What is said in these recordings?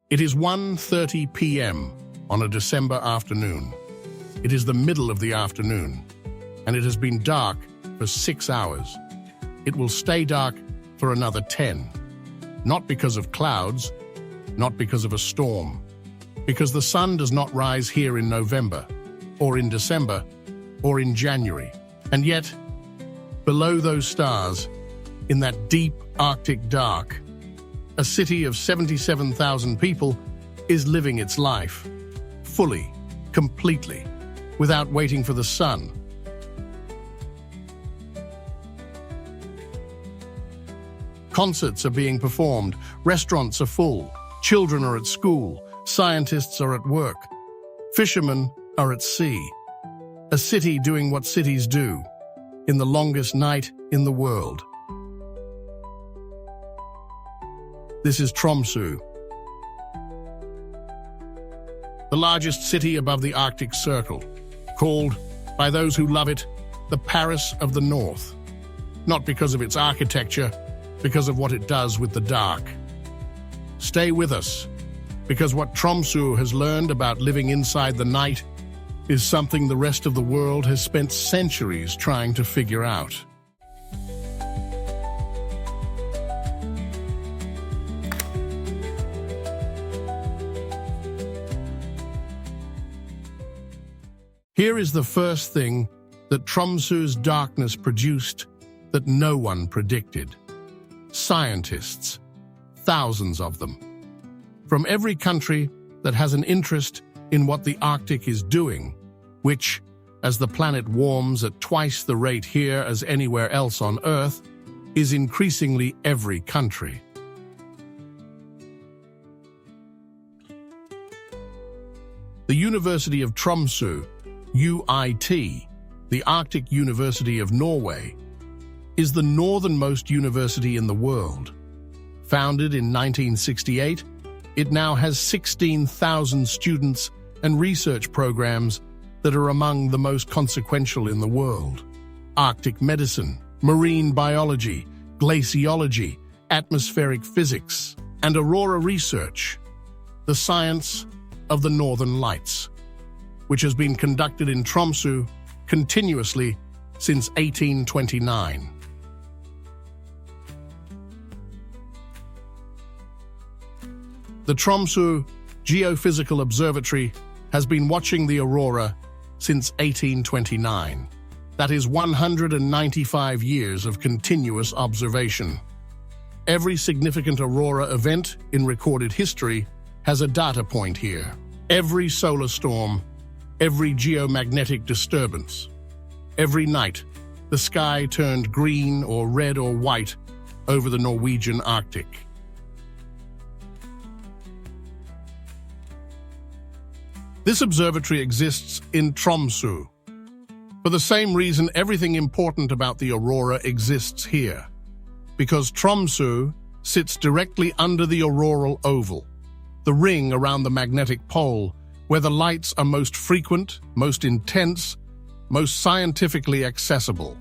It is 1:30 p.m. on a December afternoon. It is the middle of the afternoon, and it has been dark for 6 hours. It will stay dark for another 10. Not because of clouds, not because of a storm, because the sun does not rise here in November, or in December, or in January. And yet, below those stars, in that deep Arctic dark, a city of 77,000 people is living its life, fully, completely, without waiting for the sun. Concerts are being performed, restaurants are full, children are at school, scientists are at work, fishermen are at sea. A city doing what cities do, in the longest night in the world. This is Tromsø, the largest city above the Arctic Circle, called, by those who love it, the Paris of the North. Not because of its architecture, because of what it does with the dark. Stay with us, because what Tromsø has learned about living inside the night is something the rest of the world has spent centuries trying to figure out. Here is the first thing that Tromsø's darkness produced that no one predicted. Scientists, thousands of them, from every country that has an interest in what the Arctic is doing, which, as the planet warms at twice the rate here as anywhere else on Earth, is increasingly every country. The University of Tromsø, UiT, the Arctic University of Norway, is the northernmost university in the world. Founded in 1968, it now has 16,000 students and research programs that are among the most consequential in the world. Arctic medicine, marine biology, glaciology, atmospheric physics, and Aurora research, the science of the Northern Lights, which has been conducted in Tromsø continuously since 1829. The Tromso Geophysical Observatory has been watching the Aurora since 1829. That is 195 years of continuous observation. Every significant Aurora event in recorded history has a data point here. Every solar storm, every geomagnetic disturbance. Every night, the sky turned green or red or white over the Norwegian Arctic. This observatory exists in Tromsø. For the same reason, everything important about the Aurora exists here, because Tromsø sits directly under the auroral oval, the ring around the magnetic pole, where the lights are most frequent, most intense, most scientifically accessible.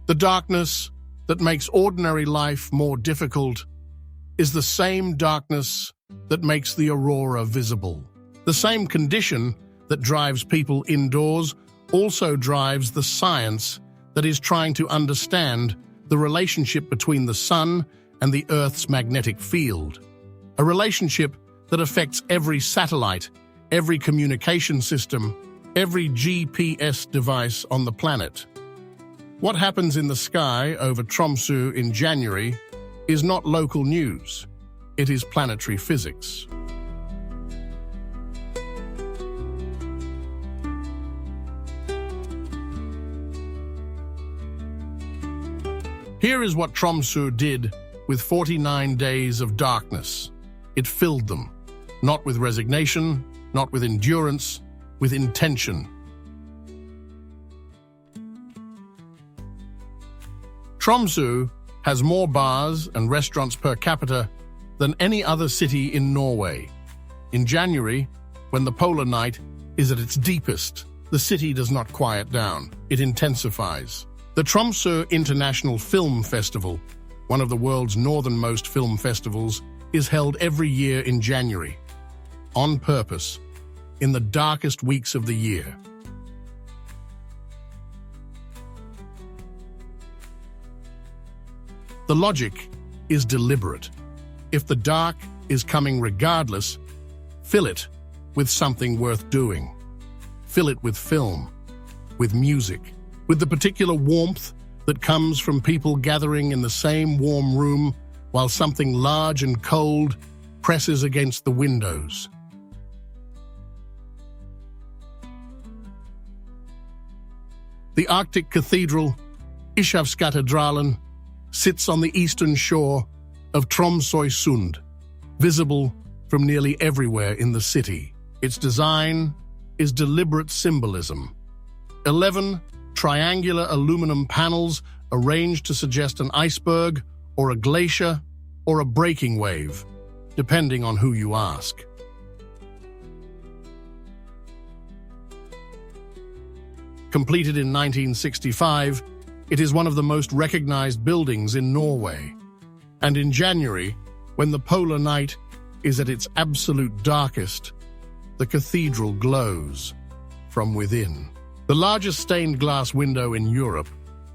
The darkness that makes ordinary life more difficult is the same darkness that makes the aurora visible. The same condition that drives people indoors also drives the science that is trying to understand the relationship between the sun and the Earth's magnetic field, a relationship that affects every satellite, every communication system, every GPS device on the planet. What happens in the sky over Tromsø in January is not local news. It is planetary physics. Here is what Tromsø did with 49 days of darkness. It filled them, not with resignation, not with endurance, with intention. Tromsø has more bars and restaurants per capita than any other city in Norway. In January, when the polar night is at its deepest, the city does not quiet down, it intensifies. The Tromsø International Film Festival, one of the world's northernmost film festivals, is held every year in January, on purpose, in the darkest weeks of the year. The logic is deliberate. If the dark is coming regardless, fill it with something worth doing. Fill it with film, with music, with the particular warmth that comes from people gathering in the same warm room while something large and cold presses against the windows. The Arctic Cathedral, Ishavskatedralen, sits on the eastern shore of Tromsø, visible from nearly everywhere in the city. Its design is deliberate symbolism. 11 triangular aluminum panels arranged to suggest an iceberg or a glacier or a breaking wave, depending on who you ask. Completed in 1965, it is one of the most recognized buildings in Norway. And in January, when the polar night is at its absolute darkest, the cathedral glows from within. The largest stained glass window in Europe,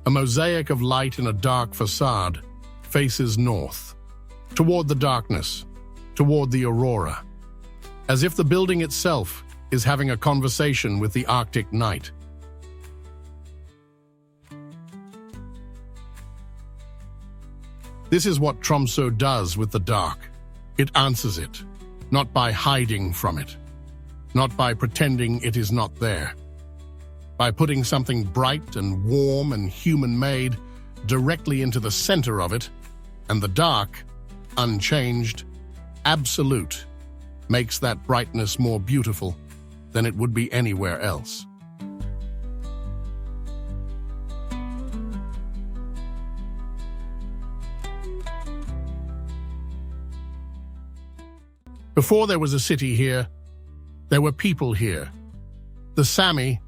a mosaic of light in a dark facade, faces north, toward the darkness, toward the Aurora, as if the building itself is having a conversation with the Arctic night. This is what Tromso does with the dark. It answers it, not by hiding from it, not by pretending it is not there, by putting something bright and warm and human-made directly into the center of it, and the dark, unchanged, absolute, makes that brightness more beautiful than it would be anywhere else. Before there was a city here, there were people here. The Sami,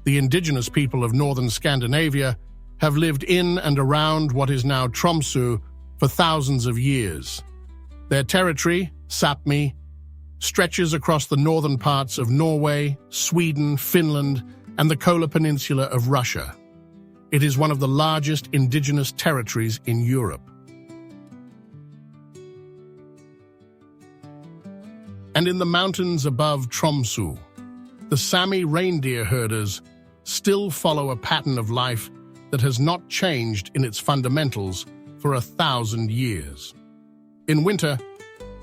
the indigenous people of northern Scandinavia, have lived in and around what is now Tromsø for thousands of years. Their territory, Sapmi, stretches across the northern parts of Norway, Sweden, Finland, and the Kola Peninsula of Russia. It is one of the largest indigenous territories in Europe. And in the mountains above Tromso, the Sami reindeer herders still follow a pattern of life that has not changed in its fundamentals for 1,000 years. In winter,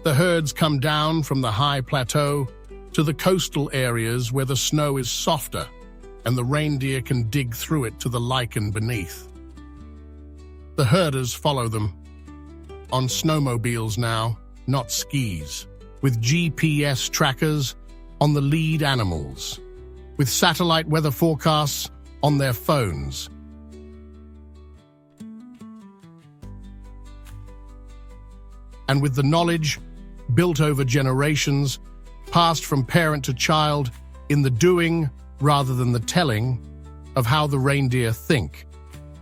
the herds come down from the high plateau to the coastal areas where the snow is softer and the reindeer can dig through it to the lichen beneath. The herders follow them on snowmobiles now, not skis, with GPS trackers on the lead animals, with satellite weather forecasts on their phones. And with the knowledge, built over generations, passed from parent to child, in the doing rather than the telling of how the reindeer think,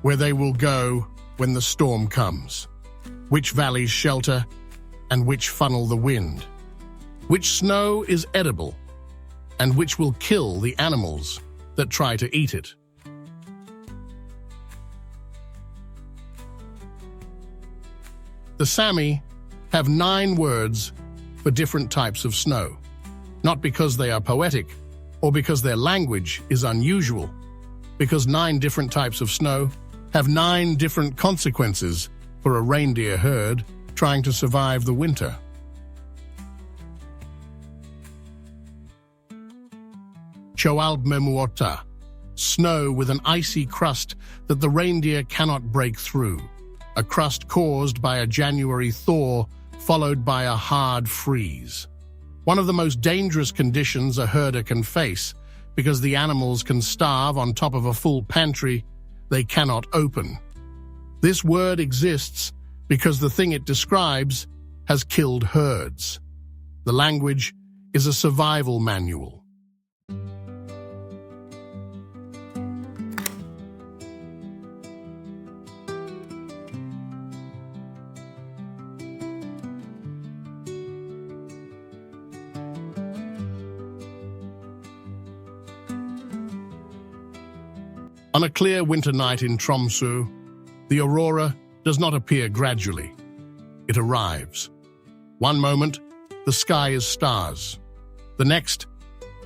where they will go when the storm comes, which valleys shelter and which funnel the wind, which snow is edible and which will kill the animals that try to eat it. The Sami have 9 words for different types of snow, not because they are poetic or because their language is unusual, because 9 different types of snow have 9 different consequences for a reindeer herd trying to survive the winter. Choalbmemuota, snow with an icy crust that the reindeer cannot break through, a crust caused by a January thaw followed by a hard freeze. One of the most dangerous conditions a herder can face, because the animals can starve on top of a full pantry they cannot open. This word exists because the thing it describes has killed herds. The language is a survival manual. On a clear winter night in Tromsø, the aurora does not appear gradually. It arrives. One moment, the sky is stars. The next,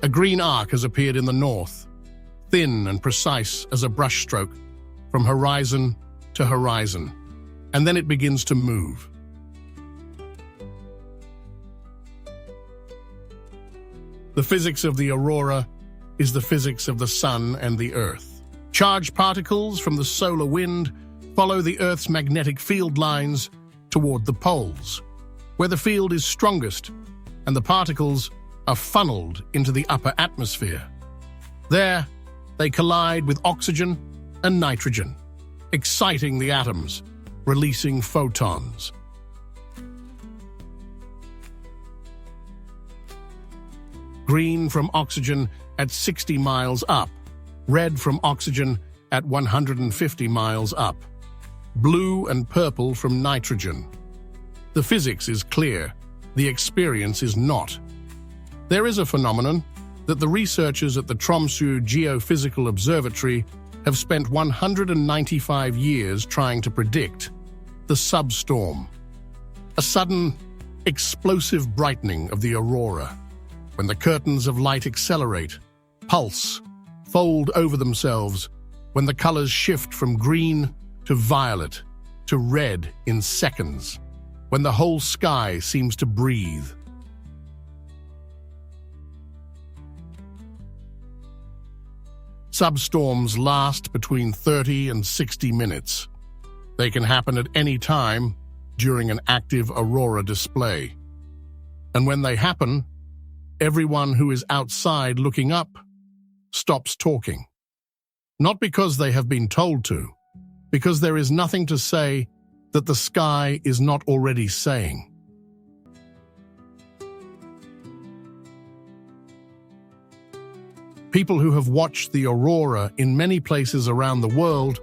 a green arc has appeared in the north, thin and precise as a brushstroke, from horizon to horizon, and then it begins to move. The physics of the aurora is the physics of the sun and the earth. Charged particles from the solar wind follow the Earth's magnetic field lines toward the poles, where the field is strongest, and the particles are funneled into the upper atmosphere. There, they collide with oxygen and nitrogen, exciting the atoms, releasing photons. Green from oxygen at 60 miles up, red from oxygen at 150 miles up, blue and purple from nitrogen. The physics is clear, the experience is not. There is a phenomenon that the researchers at the Tromso geophysical observatory have spent 195 years trying to predict: the substorm. A sudden, explosive brightening of the aurora, when the curtains of light accelerate, pulse, fold over themselves, when the colors shift from green to violet to red in seconds, when the whole sky seems to breathe. Substorms last between 30 and 60 minutes. They can happen at any time during an active aurora display. And when they happen, everyone who is outside looking up stops talking. Not because they have been told to, because there is nothing to say that the sky is not already saying. People who have watched the aurora in many places around the world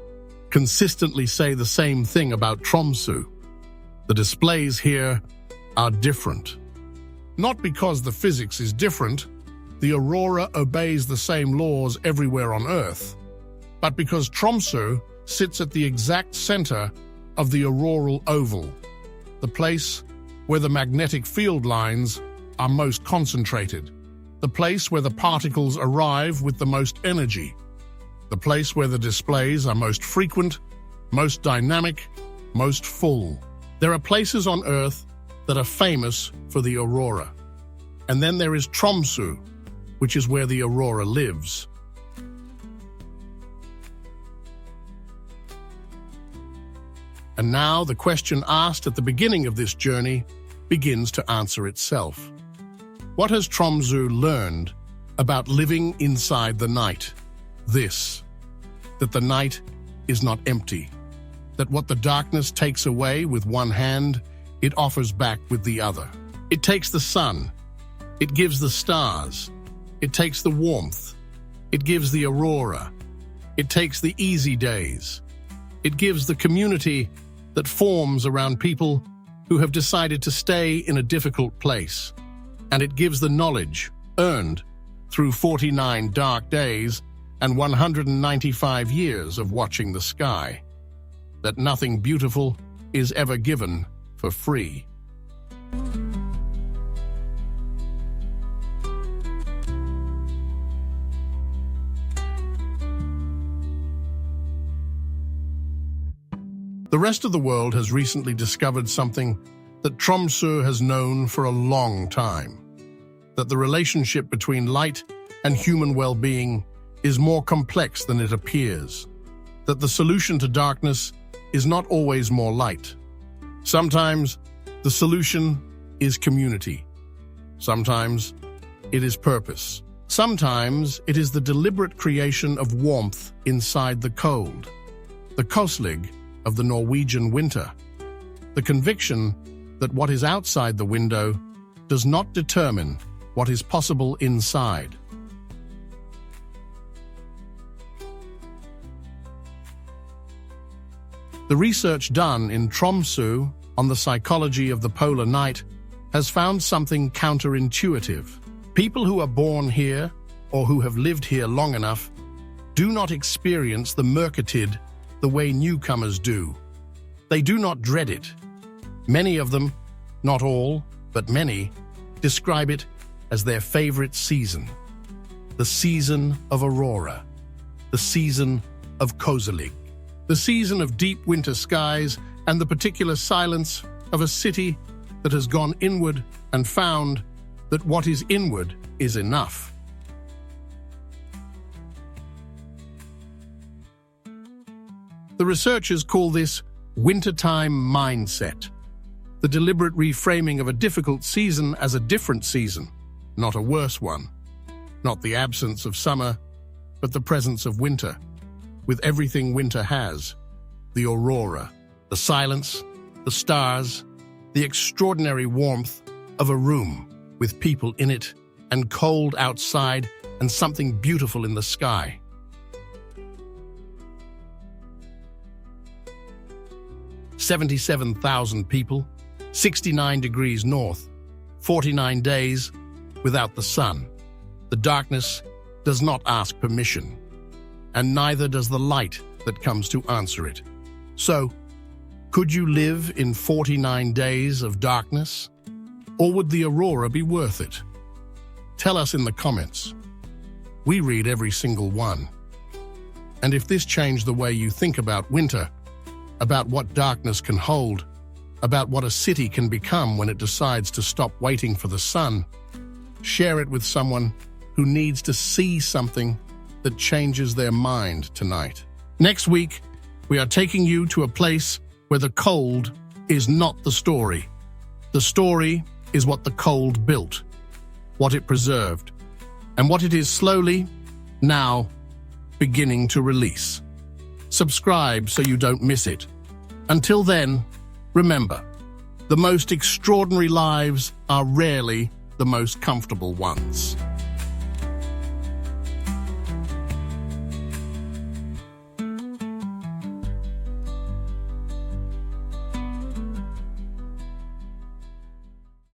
consistently say the same thing about Tromsø. The displays here are different. Not because the physics is different, the aurora obeys the same laws everywhere on Earth, but because Tromsø sits at the exact center of the auroral oval, the place where the magnetic field lines are most concentrated, the place where the particles arrive with the most energy, the place where the displays are most frequent, most dynamic, most full. There are places on Earth that are famous for the aurora. And then there is Tromsø, which is where the aurora lives. And now the question asked at the beginning of this journey begins to answer itself. What has Tromsø learned about living inside the night? This: that the night is not empty, that what the darkness takes away with one hand, it offers back with the other. It takes the sun, it gives the stars, it takes the warmth, it gives the aurora, it takes the easy days, it gives the community that forms around people who have decided to stay in a difficult place, and it gives the knowledge earned through 49 dark days and 195 years of watching the sky, that nothing beautiful is ever given for free. The rest of the world has recently discovered something that Tromsø has known for a long time: that the relationship between light and human well-being is more complex than it appears, that the solution to darkness is not always more light. Sometimes the solution is community. Sometimes it is purpose. Sometimes it is the deliberate creation of warmth inside the cold. The Koselig of the Norwegian winter. The conviction that what is outside the window does not determine what is possible inside. The research done in Tromsø on the psychology of the polar night has found something counterintuitive. People who are born here or who have lived here long enough do not experience the mørketid the way newcomers do. They do not dread it. Many of them, not all, but many, describe it as their favorite season. The season of Aurora. The season of Koselig. The season of deep winter skies and the particular silence of a city that has gone inward and found that what is inward is enough. The researchers call this Wintertime Mindset, the deliberate reframing of a difficult season as a different season, not a worse one. Not the absence of summer, but the presence of winter, with everything winter has: the aurora, the silence, the stars, the extraordinary warmth of a room with people in it, and cold outside, and something beautiful in the sky. "77,000 people, 69 degrees north, 49 days without the sun. The darkness does not ask permission, and neither does the light that comes to answer it. So, could you live in 49 days of darkness? Or would the aurora be worth it? Tell us in the comments. We read every single one. And if this changed the way you think about winter, about what darkness can hold, about what a city can become when it decides to stop waiting for the sun, share it with someone who needs to see something that changes their mind tonight. Next week, we are taking you to a place where the cold is not the story. The story is what the cold built, what it preserved, and what it is slowly, now, beginning to release. Subscribe so you don't miss it. Until then, remember, the most extraordinary lives are rarely the most comfortable ones.